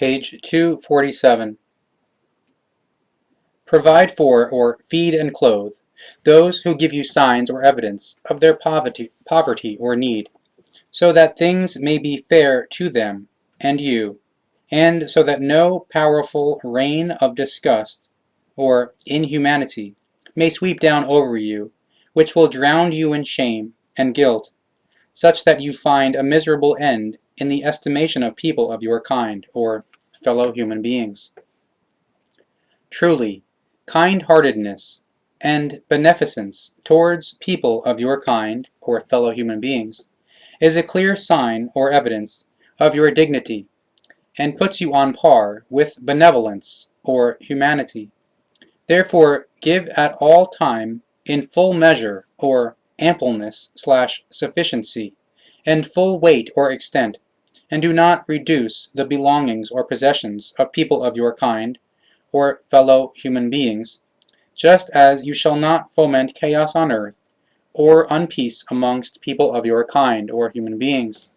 Page 247. Provide for or feed and clothe those who give you signs or evidence of their poverty or need, so that things may be fair to them and you, and so that no powerful rain of disgust or inhumanity may sweep down over you, which will drown you in shame and guilt, such that you find a miserable end in the estimation of people of your kind, or fellow human beings. Truly, kind-heartedness and beneficence towards people of your kind, or fellow human beings, is a clear sign or evidence of your dignity, and puts you on par with benevolence or humanity. Therefore, give at all time in full measure or ampleness/sufficiency, and full weight or extent, and do not reduce the belongings or possessions of people of your kind, or fellow human beings, just as you shall not foment chaos on earth, or unpeace amongst people of your kind, or human beings.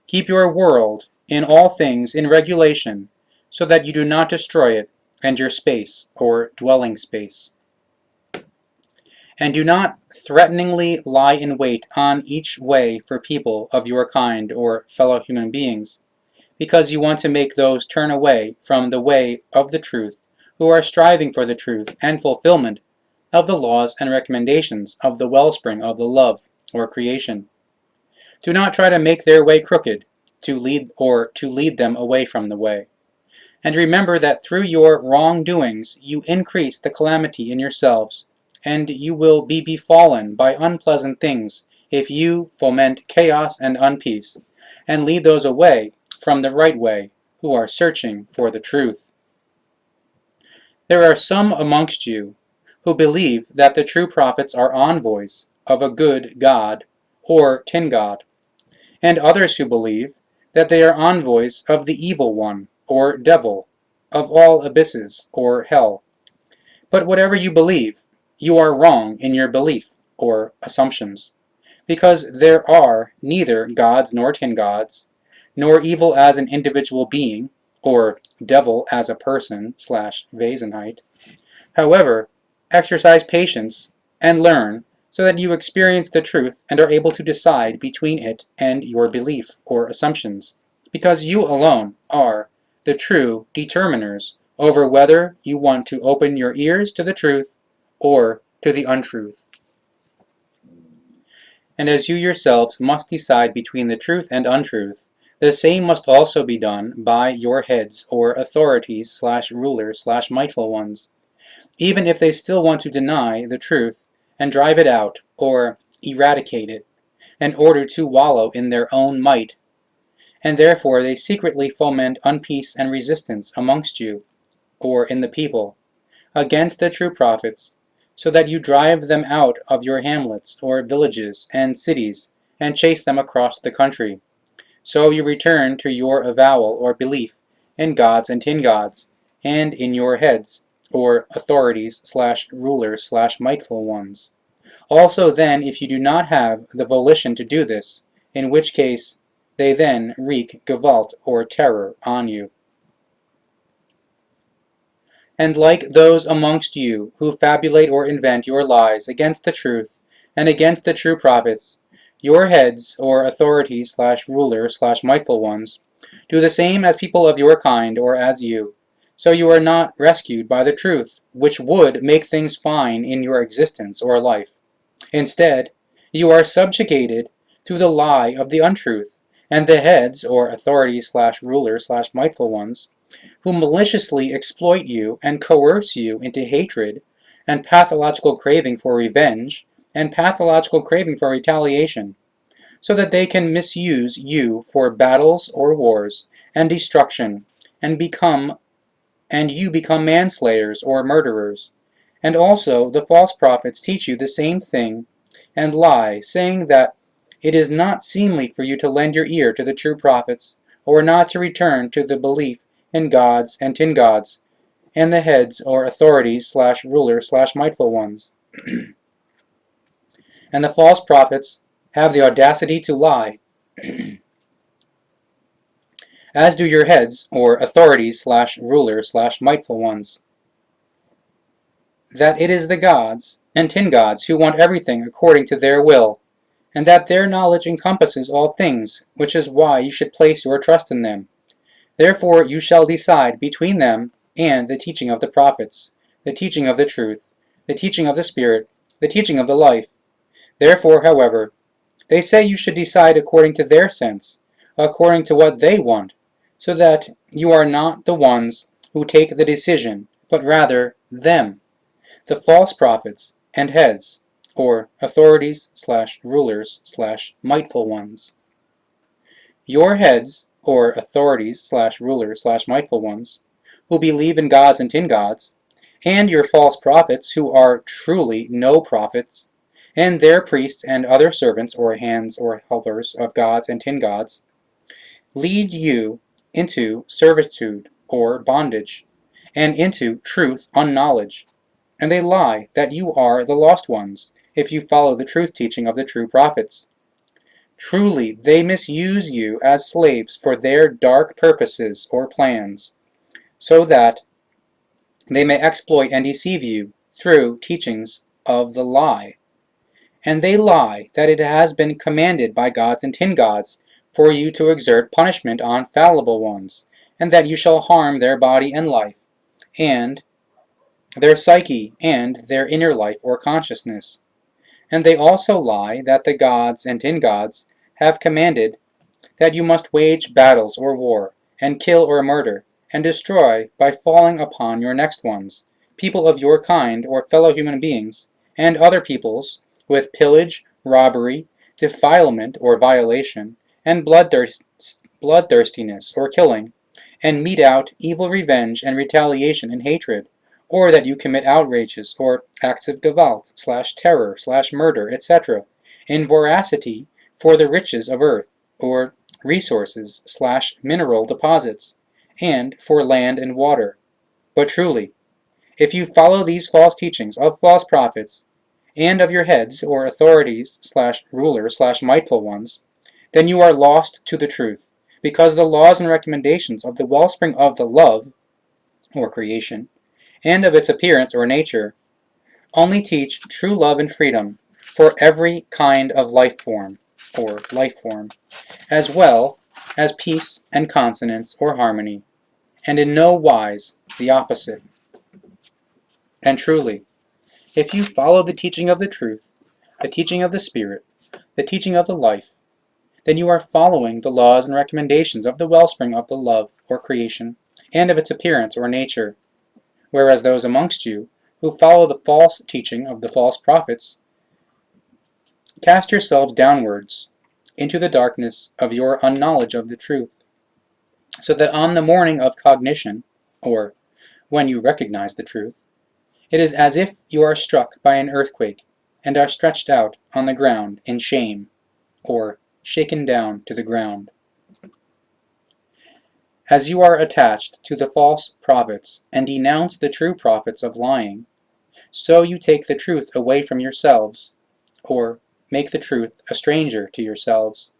Keep your world in all things in regulation, so that you do not destroy it and your space, or dwelling space. And do not threateningly lie in wait on each way for people of your kind, or fellow human beings, because you want to make those turn away from the way of the truth, who are striving for the truth and fulfillment of the laws and recommendations of the wellspring of the love, or creation. Do not try to make their way crooked, to lead them away from the way. And remember that through your wrongdoings you increase the calamity in yourselves, and you will be befallen by unpleasant things if you foment chaos and unpeace, and lead those away from the right way who are searching for the truth. There are some amongst you who believe that the true prophets are envoys of a good God, or tin God, and others who believe that they are envoys of the evil one, or devil, of all abysses, or hell. But whatever you believe, you are wrong in your belief, or assumptions, because there are neither gods nor tin gods, nor evil as an individual being, or devil as a person/Wesenheit. However, exercise patience and learn, so that you experience the truth and are able to decide between it and your belief, or assumptions, because you alone are the true determiners over whether you want to open your ears to the truth or to the untruth. And as you yourselves must decide between the truth and untruth, the same must also be done by your heads, or authorities/rulers/mightful ones, even if they still want to deny the truth and drive it out, or eradicate it, in order to wallow in their own might. And therefore they secretly foment unpeace and resistance amongst you, or in the people, against the true prophets, so that you drive them out of your hamlets, or villages, and cities, and chase them across the country. So you return to your avowal or belief in gods and tin gods, and in your heads, or authorities/rulers/mightful ones. Also then, if you do not have the volition to do this, in which case they then wreak Gewalt, or terror, on you. And like those amongst you who fabulate or invent your lies against the truth and against the true prophets, your heads, or authorities/rulers/mightful ones, do the same as people of your kind, or as you. So you are not rescued by the truth, which would make things fine in your existence or life. Instead, you are subjugated to the lie of the untruth, and the heads, or authorities/rulers/mightful ones, who maliciously exploit you and coerce you into hatred and pathological craving for revenge and pathological craving for retaliation, so that they can misuse you for battles or wars and destruction, and you become manslayers or murderers. And also the false prophets teach you the same thing and lie, saying that it is not seemly for you to lend your ear to the true prophets, or not to return to the belief in gods and tin gods, and the heads, or authorities/rulers/mightful ones. And the false prophets have the audacity to lie, as do your heads, or authorities / rulers / mightful ones. That it is the gods and tin gods who want everything according to their will, and that their knowledge encompasses all things, which is why you should place your trust in them. Therefore you shall decide between them and the teaching of the prophets, the teaching of the truth, the teaching of the Spirit, the teaching of the life. Therefore, however, they say you should decide according to their sense, according to what they want, so that you are not the ones who take the decision, but rather them, the false prophets and heads, or authorities / rulers / mightful ones. Your heads, or authorities / rulers / mightful ones, who believe in gods and tin gods, and your false prophets who are truly no prophets, and their priests and other servants or hands or helpers of gods and tin gods, lead you into servitude or bondage, and into truth unknowledge. And they lie that you are the lost ones, if you follow the truth teaching of the true prophets. Truly, they misuse you as slaves for their dark purposes or plans, so that they may exploit and deceive you through teachings of the lie. And they lie that it has been commanded by gods and tin gods for you to exert punishment on fallible ones, and that you shall harm their body and life, and their psyche, and their inner life or consciousness. And they also lie that the gods and tin gods have commanded that you must wage battles or war, and kill or murder, and destroy by falling upon your next ones, people of your kind or fellow human beings, and other peoples, with pillage, robbery, defilement or violation, and bloodthirstiness or killing, and mete out evil revenge and retaliation and hatred, or that you commit outrages or acts of Gewalt / terror / murder, etc., in voracity for the riches of earth, or resources / mineral deposits, and for land and water. But truly, if you follow these false teachings of false prophets, and of your heads, or authorities / rulers / mightful ones, then you are lost to the truth, because the laws and recommendations of the wellspring of the love, or creation, and of its appearance or nature, only teach true love and freedom for every kind of life form, or life form, as well as peace and consonance or harmony, and in no wise the opposite. And truly, if you follow the teaching of the truth, the teaching of the Spirit, the teaching of the life, then you are following the laws and recommendations of the wellspring of the love, or creation, and of its appearance or nature, whereas those amongst you who follow the false teaching of the false prophets cast yourselves downwards into the darkness of your unknowledge of the truth, so that on the morning of cognition, or when you recognize the truth, it is as if you are struck by an earthquake and are stretched out on the ground in shame, or shaken down to the ground. As you are attached to the false prophets and denounce the true prophets of lying, so you take the truth away from yourselves, or make the truth a stranger to yourselves.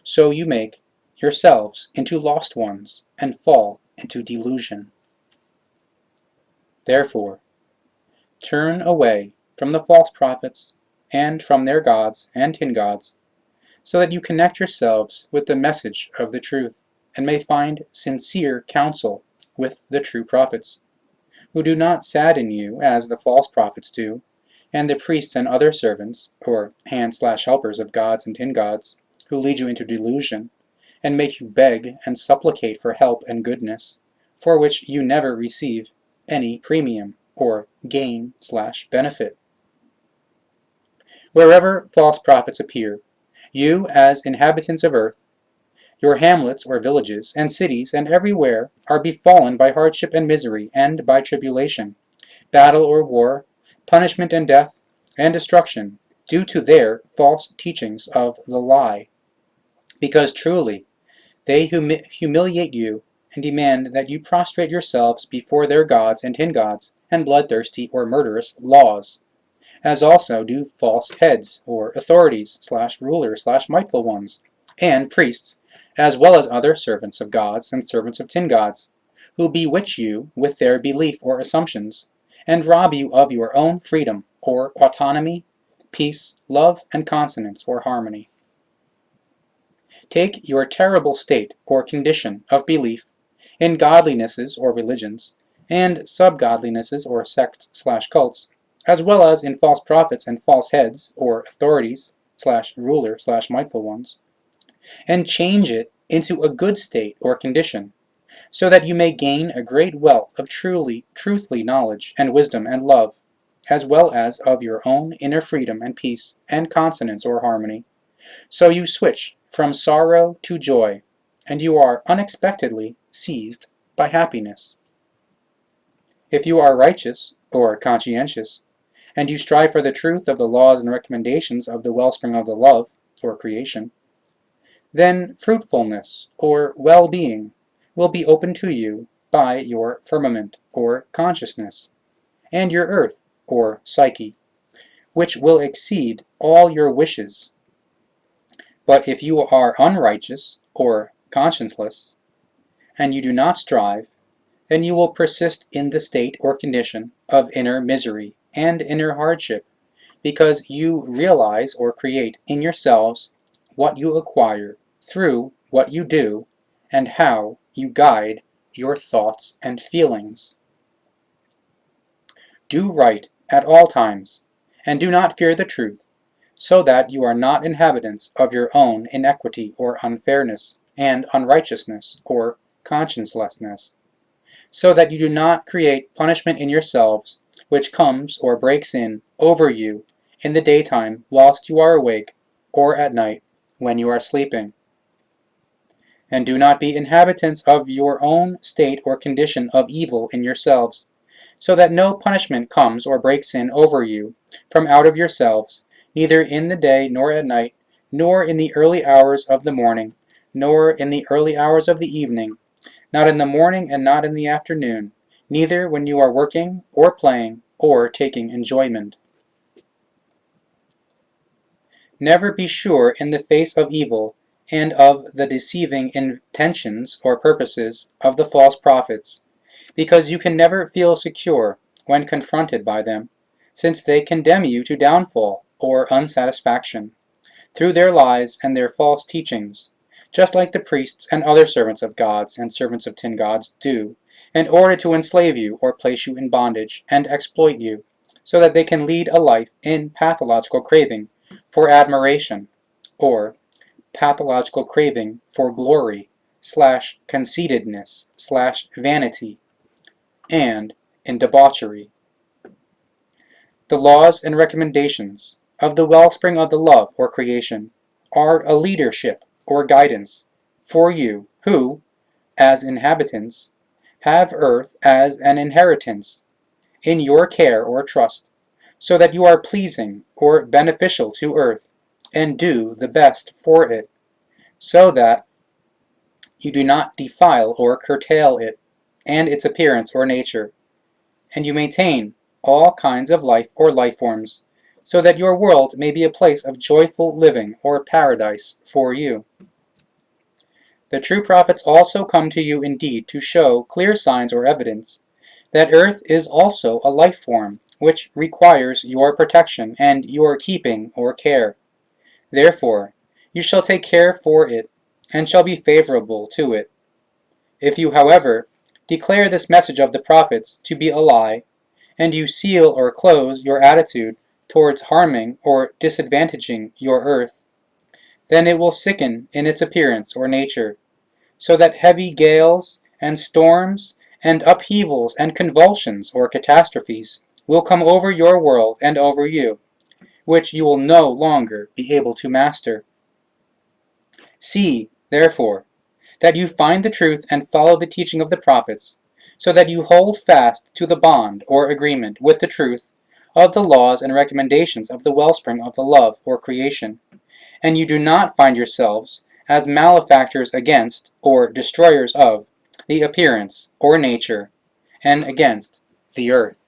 So you make yourselves into lost ones and fall into delusion. Therefore, turn away from the false prophets and from their gods and tin gods, so that you connect yourselves with the message of the truth, and may find sincere counsel with the true prophets, who do not sadden you as the false prophets do, and the priests and other servants, or hands / helpers of gods and tin gods, who lead you into delusion, and make you beg and supplicate for help and goodness, for which you never receive any premium, or gain / benefit. Wherever false prophets appear, you, as inhabitants of earth, your hamlets or villages, and cities, and everywhere, are befallen by hardship and misery, and by tribulation, battle or war, punishment and death, and destruction, due to their false teachings of the lie. Because truly, they humiliate you, and demand that you prostrate yourselves before their gods and tin gods, and bloodthirsty or murderous laws, as also do false heads, or authorities / rulers / mightful ones, and priests, as well as other servants of gods and servants of tin gods, who bewitch you with their belief or assumptions, and rob you of your own freedom, or autonomy, peace, love, and consonance, or harmony. Take your terrible state or condition of belief in godlinesses or religions, and subgodlinesses or sects/cults, as well as in false prophets and false heads or authorities/ruler/mindful ones, and change it into a good state or condition, so that you may gain a great wealth of truthfully knowledge and wisdom and love, as well as of your own inner freedom and peace and consonance or harmony. So you switch from sorrow to joy, and you are unexpectedly seized by happiness. If you are righteous or conscientious, and you strive for the truth of the laws and recommendations of the wellspring of the love, or creation, then fruitfulness or well-being will be open to you by your firmament, or consciousness, and your earth, or psyche, which will exceed all your wishes. But if you are unrighteous, or conscienceless, and you do not strive, then you will persist in the state or condition of inner misery and inner hardship, because you realize or create in yourselves what you acquire through what you do and how you guide your thoughts and feelings. Do right at all times, and do not fear the truth, so that you are not inhabitants of your own inequity or unfairness and unrighteousness or consciencelessness, so that you do not create punishment in yourselves, which comes or breaks in over you in the daytime whilst you are awake, or at night when you are sleeping. And do not be inhabitants of your own state or condition of evil in yourselves, so that no punishment comes or breaks in over you from out of yourselves, neither in the day nor at night, nor in the early hours of the morning, nor in the early hours of the evening, not in the morning and not in the afternoon, neither when you are working or playing or taking enjoyment. Never be sure in the face of evil and of the deceiving intentions or purposes of the false prophets, because you can never feel secure when confronted by them, since they condemn you to downfall or unsatisfaction through their lies and their false teachings, just like the priests and other servants of gods and servants of tin gods do, in order to enslave you or place you in bondage and exploit you, so that they can lead a life in pathological craving for admiration, or pathological craving for glory/conceitedness/vanity, and in debauchery. The laws and recommendations of the wellspring of the love or creation are a leadership or guidance for you who, as inhabitants, have earth as an inheritance in your care or trust, so that you are pleasing or beneficial to earth, and do the best for it, so that you do not defile or curtail it and its appearance or nature, and you maintain all kinds of life or life forms, so that your world may be a place of joyful living or paradise for you. The true prophets also come to you indeed to show clear signs or evidence that earth is also a life form which requires your protection and your keeping or care. Therefore, you shall take care for it, and shall be favorable to it. If you, however, declare this message of the prophets to be a lie, and you seal or close your attitude towards harming or disadvantaging your earth, then it will sicken in its appearance or nature, so that heavy gales and storms and upheavals and convulsions or catastrophes will come over your world and over you, which you will no longer be able to master. See, therefore, that you find the truth and follow the teaching of the prophets, so that you hold fast to the bond or agreement with the truth of the laws and recommendations of the wellspring of the love or creation, and you do not find yourselves as malefactors against, or destroyers of, the appearance or nature, and against the earth.